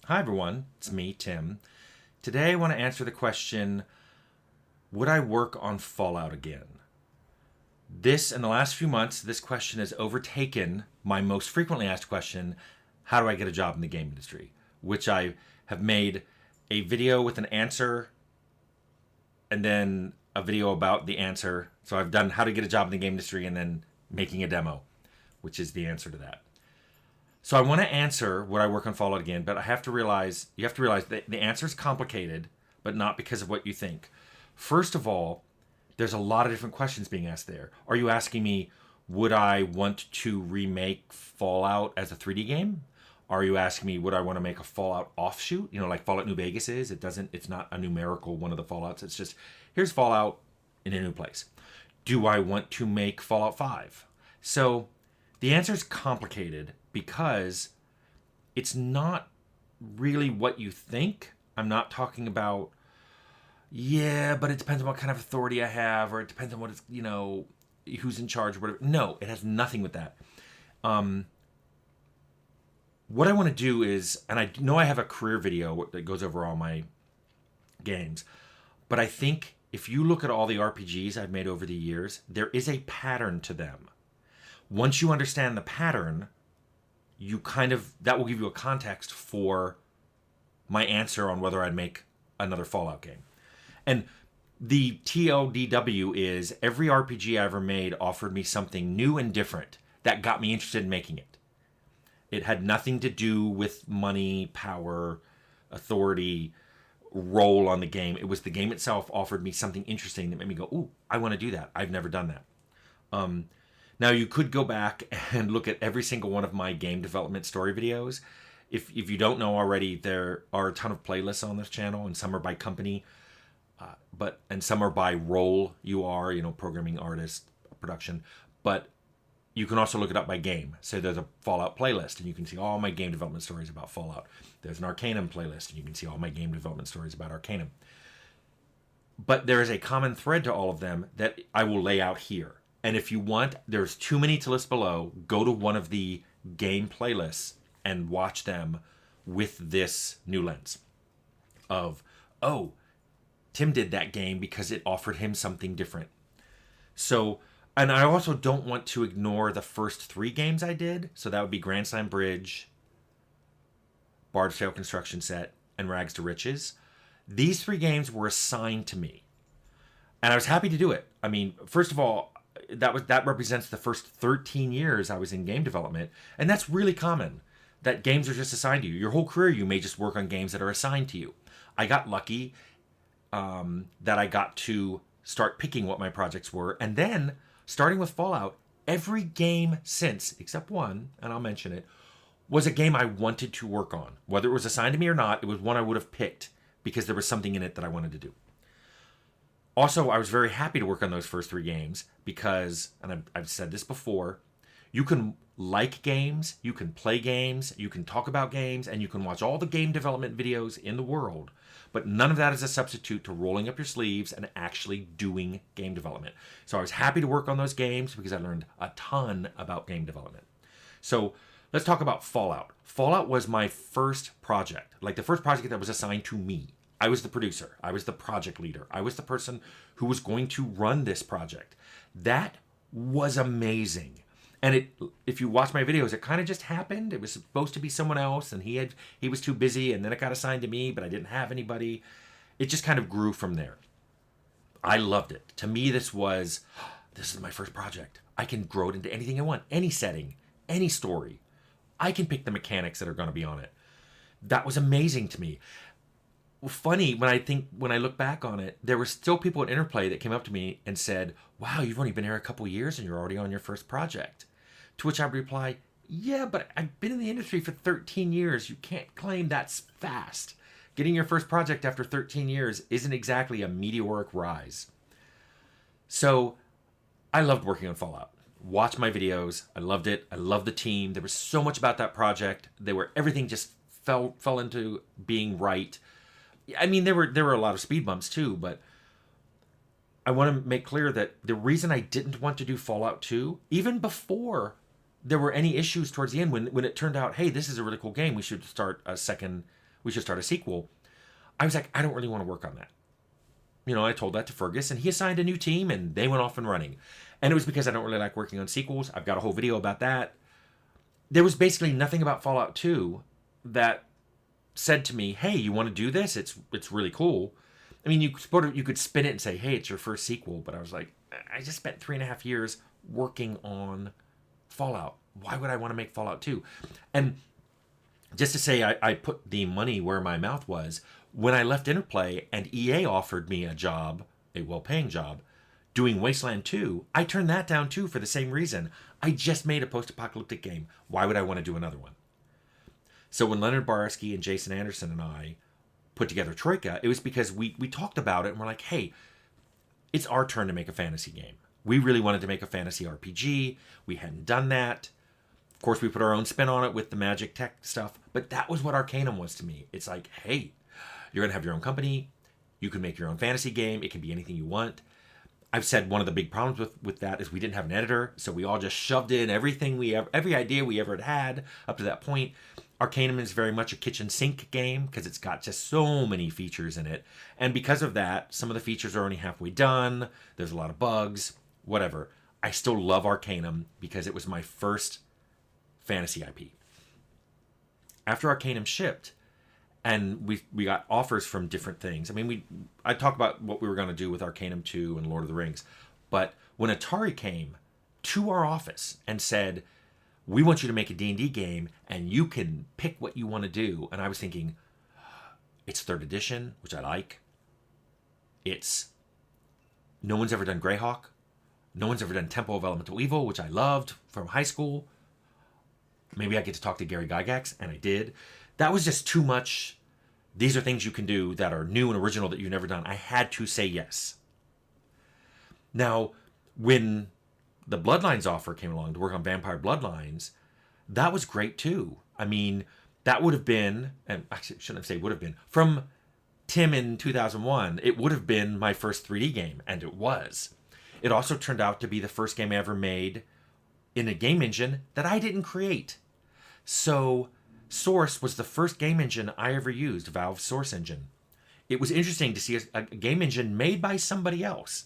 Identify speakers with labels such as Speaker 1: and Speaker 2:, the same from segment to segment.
Speaker 1: Hi everyone, it's me, Tim. Today I want to answer the question, would I work on Fallout again? In the last few months, this question has overtaken my most frequently asked question, how do I get a job in the game industry? Which I have made a video with an answer and then a video about the answer. So I've done how to get a job in the game industry and then making a demo, which is the answer to that. So I want to answer would I work on Fallout again, but you have to realize that the answer is complicated, but not because of what you think. First of all, there's a lot of different questions being asked there. Are you asking me, would I want to remake Fallout as a 3D game? Are you asking me, would I want to make a Fallout offshoot? Like Fallout New Vegas is. It's not a numerical one of the Fallouts. It's just, here's Fallout in a new place. Do I want to make Fallout 5? So the answer is complicated because it's not really what you think. I'm not talking about, but it depends on what kind of authority I have, or it depends on what it's, who's in charge or whatever. No, it has nothing with that. What I want to do is, and I know I have a career video that goes over all my games, but I think if you look at all the RPGs I've made over the years, there is a pattern to them. Once you understand the pattern, that will give you a context for my answer on whether I'd make another Fallout game. And the TLDW is every RPG I ever made offered me something new and different that got me interested in making it. It had nothing to do with money, power, authority, role on the game. It was the game itself offered me something interesting that made me go, ooh, I want to do that. I've never done that. Now, you could go back and look at every single one of my game development story videos. If you don't know already, there are a ton of playlists on this channel, and some are by company, and some are by role you are, programming, artist, production. But you can also look it up by game. So there's a Fallout playlist, and you can see all my game development stories about Fallout. There's an Arcanum playlist, and you can see all my game development stories about Arcanum. But there is a common thread to all of them that I will lay out here. And if you want, there's too many to list below. Go to one of the game playlists and watch them with this new lens of, oh, Tim did that game because it offered him something different. So, and I also don't want to ignore the first 3 games I did. So that would be Grand Slam Bridge, Bard's Tale Construction Set, and Rags to Riches. These 3 games were assigned to me. And I was happy to do it. I mean, first of all, that represents the first 13 years I was in game development, and that's really common. That games are just assigned to you. Your whole career, you may just work on games that are assigned to you. I got lucky that I got to start picking what my projects were, and then starting with Fallout, every game since, except one, and I'll mention it, was a game I wanted to work on. Whether it was assigned to me or not, it was one I would have picked because there was something in it that I wanted to do. Also, I was very happy to work on those first 3 games because, and I've said this before, you can like games, you can play games, you can talk about games, and you can watch all the game development videos in the world, but none of that is a substitute to rolling up your sleeves and actually doing game development. So I was happy to work on those games because I learned a ton about game development. So let's talk about Fallout. Fallout was my first project, like the first project that was assigned to me. I was the producer. I was the project leader. I was the person who was going to run this project. That was amazing. And if you watch my videos, it kind of just happened. It was supposed to be someone else, and he was too busy, and then it got assigned to me, but I didn't have anybody. It just kind of grew from there. I loved it. To me, this is my first project. I can grow it into anything I want, any setting, any story. I can pick the mechanics that are going to be on it. That was amazing to me. Funny, when I look back on it, there were still people at Interplay that came up to me and said, wow, you've only been here a couple years and you're already on your first project. To which I would reply, yeah, but I've been in the industry for 13 years. You can't claim that's fast. Getting your first project after 13 years isn't exactly a meteoric rise. So I loved working on Fallout. Watch my videos. I loved it. I loved the team. There was so much about that project. Everything just fell into being right. I mean, there were a lot of speed bumps too, but I want to make clear that the reason I didn't want to do Fallout 2, even before there were any issues towards the end, when it turned out, hey, this is a really cool game, we should start a second We should start a sequel. I was like, I don't really want to work on that. I told that to Fergus, and he assigned a new team, and they went off and running. And it was because I don't really like working on sequels. I've got a whole video about that. There was basically nothing about Fallout 2 that said to me, hey, you want to do this? It's really cool. I mean, you could spin it and say, hey, it's your first sequel. But I was like, I just spent 3.5 years working on Fallout. Why would I want to make Fallout 2? And just to say I put the money where my mouth was, when I left Interplay and EA offered me a job, a well-paying job, doing Wasteland 2, I turned that down too for the same reason. I just made a post-apocalyptic game. Why would I want to do another one? So when Leonard Barsky and Jason Anderson and I put together Troika, it was because we talked about it and we're like, hey, it's our turn to make a fantasy game. We really wanted to make a fantasy RPG. We hadn't done that. Of course, we put our own spin on it with the magic tech stuff, but that was what Arcanum was to me. It's like, hey, you're going to have your own company. You can make your own fantasy game. It can be anything you want. I've said one of the big problems with that is we didn't have an editor, so we all just shoved in every idea we ever had up to that point. Arcanum is very much a kitchen sink game because it's got just so many features in it. And because of that, some of the features are only halfway done. There's a lot of bugs, whatever. I still love Arcanum because it was my first fantasy IP. After Arcanum shipped, and we got offers from different things. I mean, I talked about what we were going to do with Arcanum 2 and Lord of the Rings. But when Atari came to our office and said, we want you to make a D&D game and you can pick what you want to do. And I was thinking, it's 3rd edition, which I like. No one's ever done Greyhawk. No one's ever done Temple of Elemental Evil, which I loved from high school. Maybe I get to talk to Gary Gygax, and I did. That was just too much. These are things you can do that are new and original that you've never done. I had to say yes. Now, when the Bloodlines offer came along to work on Vampire Bloodlines, that was great too. I mean, that would have been, and actually shouldn't say would have been, from Tim in 2001, it would have been my first 3D game, and it was. It also turned out to be the first game I ever made in a game engine that I didn't create. So Source was the first game engine I ever used, Valve's Source engine. It was interesting to see a game engine made by somebody else.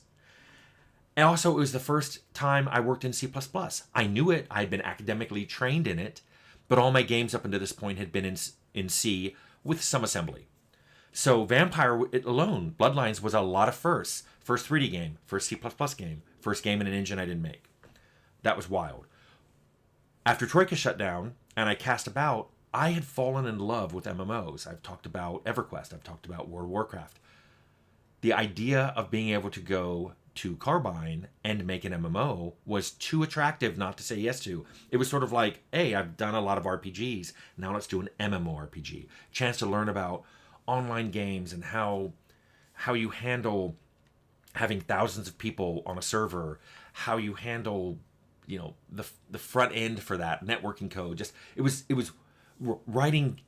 Speaker 1: And also, it was the first time I worked in C++. I knew it. I had been academically trained in it, but all my games up until this point had been in C with some assembly. So Vampire alone, Bloodlines, was a lot of firsts. First 3D game, first C++ game, first game in an engine I didn't make. That was wild. After Troika shut down and I cast about, I had fallen in love with MMOs. I've talked about EverQuest. I've talked about World of Warcraft. The idea of being able to go to Carbine and make an MMO was too attractive not to say yes to. It was sort of like, hey, I've done a lot of RPGs. Now let's do an MMORPG. Chance to learn about online games and how you handle having thousands of people on a server, how you handle, the front end for that networking code. Just it was writing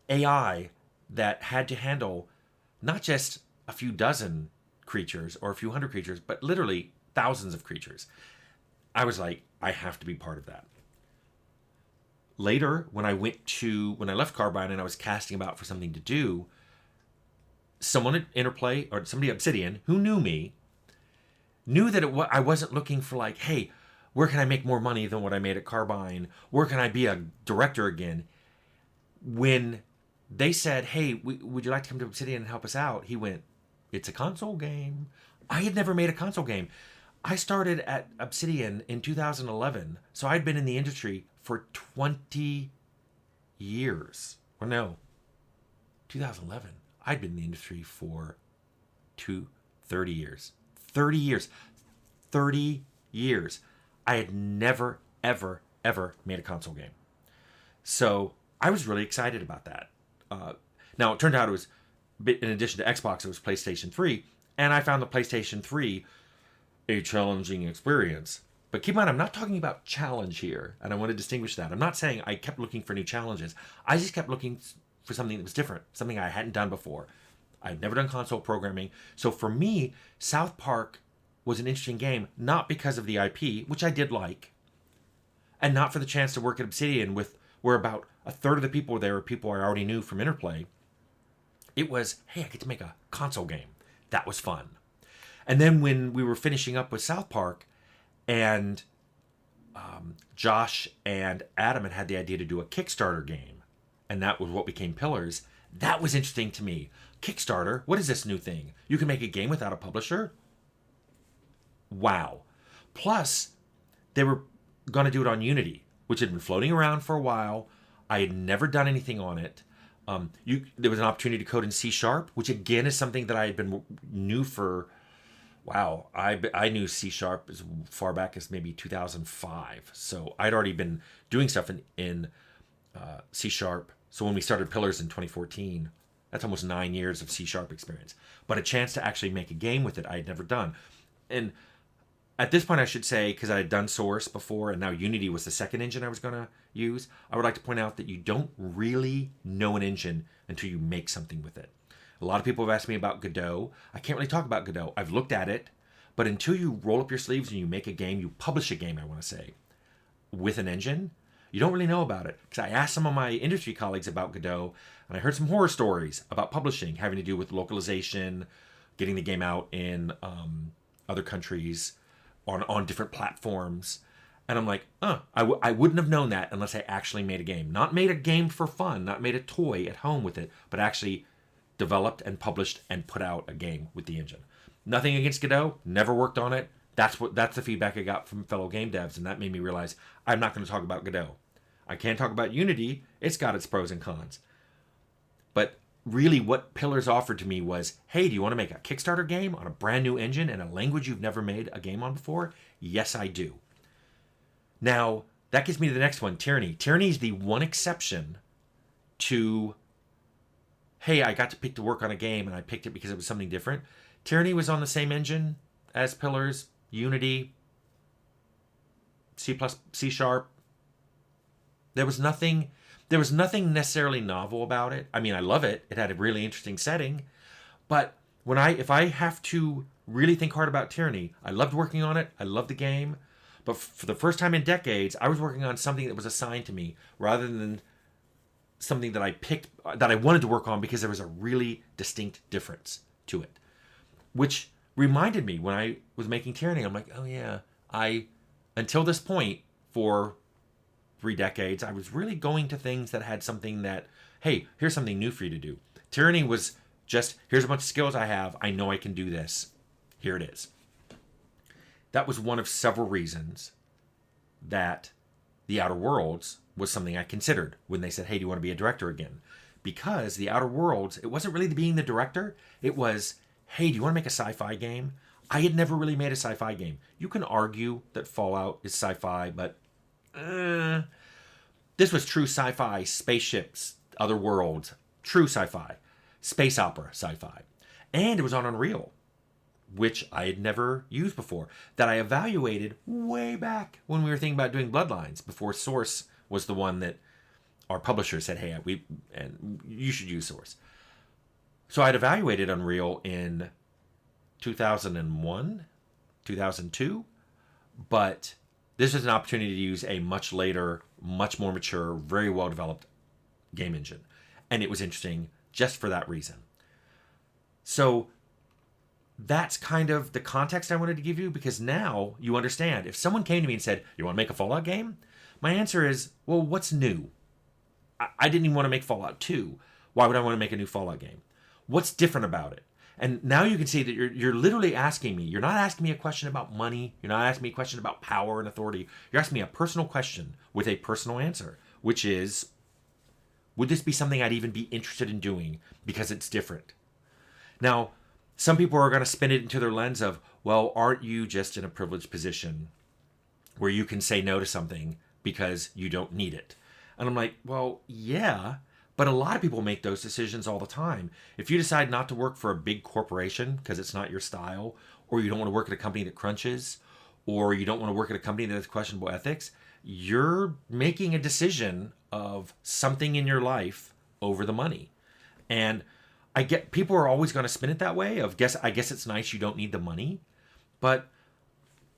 Speaker 1: AI that had to handle not just a few dozen creatures or a few hundred creatures, but literally thousands of creatures. I was like, I have to be part of that. Later, when I left Carbine and I was casting about for something to do, someone at Interplay or somebody at Obsidian who knew me knew that I wasn't looking for like, hey, where can I make more money than what I made at Carbine? Where can I be a director again? When they said, hey, would you like to come to Obsidian and help us out? He went, it's a console game. I had never made a console game. I started at Obsidian in 2011, so I'd been in the industry for 20 years. Or no, 2011. I'd been in the industry for 30 years. 30 years. 30 years. I had never, ever, ever made a console game. So I was really excited about that. Now, it turned out it was, in addition to Xbox, it was PlayStation 3. And I found the PlayStation 3 a challenging experience. But keep in mind, I'm not talking about challenge here. And I want to distinguish that. I'm not saying I kept looking for new challenges. I just kept looking for something that was different. Something I hadn't done before. I had never done console programming. So for me, South Park was an interesting game. Not because of the IP, which I did like. And not for the chance to work at Obsidian where about a third of the people there were people I already knew from Interplay. It was, hey, I get to make a console game. That was fun. And then when we were finishing up with South Park, and Josh and Adam had the idea to do a Kickstarter game, and that was what became Pillars. That was interesting to me. Kickstarter, what is this new thing? You can make a game without a publisher? Wow. Plus, they were going to do it on Unity, which had been floating around for a while. I had never done anything on it. There was an opportunity to code in C#, which again is something that I had been new for. Wow, I knew C# as far back as maybe 2005. So I'd already been doing stuff in C#. So when we started Pillars in 2014, that's almost 9 years of C# experience. But a chance to actually make a game with it, I had never done. And at this point, I should say, because I had done Source before, and now Unity was the second engine I was going to use, I would like to point out that you don't really know an engine until you make something with it. A lot of people have asked me about Godot. I can't really talk about Godot. I've looked at it, but until you roll up your sleeves and you make a game, you publish a game, I want to say, with an engine, you don't really know about it. Because I asked some of my industry colleagues about Godot, and I heard some horror stories about publishing having to do with localization, getting the game out in other countries, on different platforms. And I'm like, I wouldn't have known that unless I actually made a game. Not made a game for fun, not made a toy at home with it, but actually developed and published and put out a game with the engine. Nothing against Godot, never worked on it. That's the feedback I got from fellow game devs, and that made me realize I'm not going to talk about Godot. I can't talk about Unity. It's got its pros and cons. But really what Pillars offered to me was, hey, do you want to make a Kickstarter game on a brand new engine and a language you've never made a game on before? Yes, I do. Now, that gets me to the next one, Tyranny. Tyranny is the one exception to, hey, I got to pick to work on a game and I picked it because it was something different. Tyranny was on the same engine as Pillars, Unity, C++, C#. There was nothing necessarily novel about it. I mean, I love it. It had a really interesting setting. But if I have to really think hard about Tyranny, I loved working on it. I loved the game. But for the first time in decades, I was working on something that was assigned to me rather than something that I picked, that I wanted to work on because there was a really distinct difference to it. Which reminded me when I was making Tyranny, I'm like, oh yeah, until this point, for 3 decades, I was really going to things that had something that, hey, here's something new for you to do. Tyranny was just, here's a bunch of skills I have. I know I can do this. Here it is. That was one of several reasons that The Outer Worlds was something I considered when they said, hey, do you want to be a director again? Because The Outer Worlds, it wasn't really being the director. It was, hey, do you want to make a sci-fi game? I had never really made a sci-fi game. You can argue that Fallout is sci-fi, but this was true sci-fi, spaceships, other worlds, true sci-fi, space opera sci-fi. And it was on Unreal, which I had never used before, that I evaluated way back when we were thinking about doing Bloodlines, before Source was the one that our publisher said, hey, you should use Source. So I'd evaluated Unreal in 2001, 2002, but this was an opportunity to use a much later, much more mature, very well-developed game engine. And it was interesting just for that reason. So that's kind of the context I wanted to give you, because now you understand. If someone came to me and said, you want to make a Fallout game? My answer is, well, what's new? I didn't even want to make Fallout 2. Why would I want to make a new Fallout game? What's different about it? And now you can see that you're literally asking me. You're not asking me a question about money. You're not asking me a question about power and authority. You're asking me a personal question with a personal answer, which is, would this be something I'd even be interested in doing because it's different? Now, some people are going to spin it into their lens of, well, aren't you just in a privileged position where you can say no to something because you don't need it? And I'm like, well, yeah. But a lot of people make those decisions all the time. If you decide not to work for a big corporation because it's not your style, or you don't want to work at a company that crunches, or you don't want to work at a company that has questionable ethics, you're making a decision of something in your life over the money. And I get people are always going to spin it that way of I guess it's nice you don't need the money. But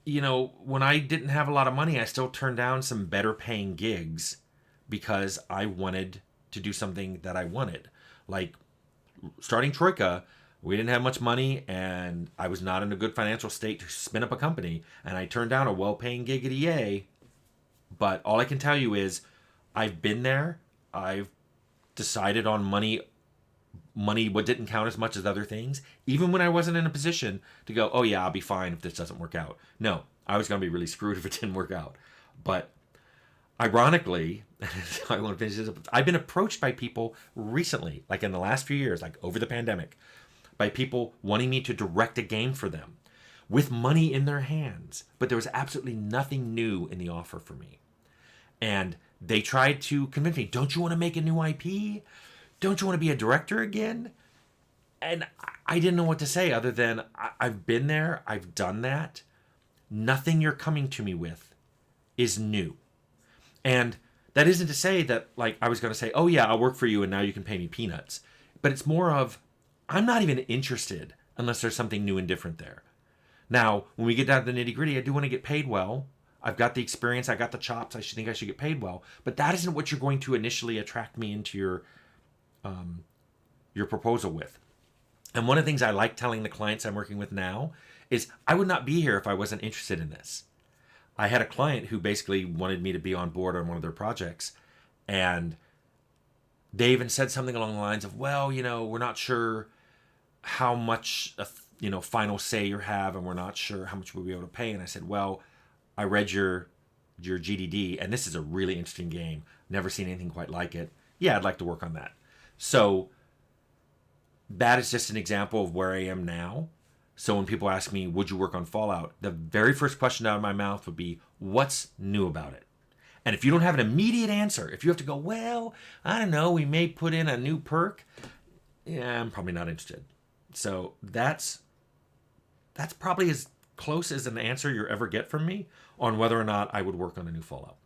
Speaker 1: when I didn't have a lot of money, I still turned down some better paying gigs because I wanted to do something that I wanted, like starting Troika, we didn't have much money, and I was not in a good financial state to spin up a company, and I turned down a well-paying gig at EA. But all I can tell you is, I've been there. I've decided on money what didn't count as much as other things, even when I wasn't in a position to go, oh yeah, I'll be fine if this doesn't work out. No, I was going to be really screwed if it didn't work out. But ironically, I want to finish this. I've been approached by people recently, like in the last few years, like over the pandemic, by people wanting me to direct a game for them with money in their hands. But there was absolutely nothing new in the offer for me. And they tried to convince me, don't you want to make a new IP? Don't you want to be a director again? And I didn't know what to say other than I've been there. I've done that. Nothing you're coming to me with is new. And that isn't to say that, like, I was going to say, oh yeah, I'll work for you and now you can pay me peanuts. But it's more of, I'm not even interested unless there's something new and different there. Now, when we get down to the nitty gritty, I do want to get paid well. I've got the experience. I got the chops. I should get paid well. But that isn't what you're going to initially attract me into your proposal with. And one of the things I like telling the clients I'm working with now is I would not be here if I wasn't interested in this. I had a client who basically wanted me to be on board on one of their projects, and they even said something along the lines of, well, we're not sure how much, final say you have, and we're not sure how much we'll be able to pay. And I said, well, I read your GDD, and this is a really interesting game. Never seen anything quite like it. Yeah, I'd like to work on that. So that is just an example of where I am now. So when people ask me, would you work on Fallout? The very first question out of my mouth would be, what's new about it? And if you don't have an immediate answer, if you have to go, well, I don't know, we may put in a new perk. Yeah, I'm probably not interested. So that's probably as close as an answer you ever get from me on whether or not I would work on a new Fallout.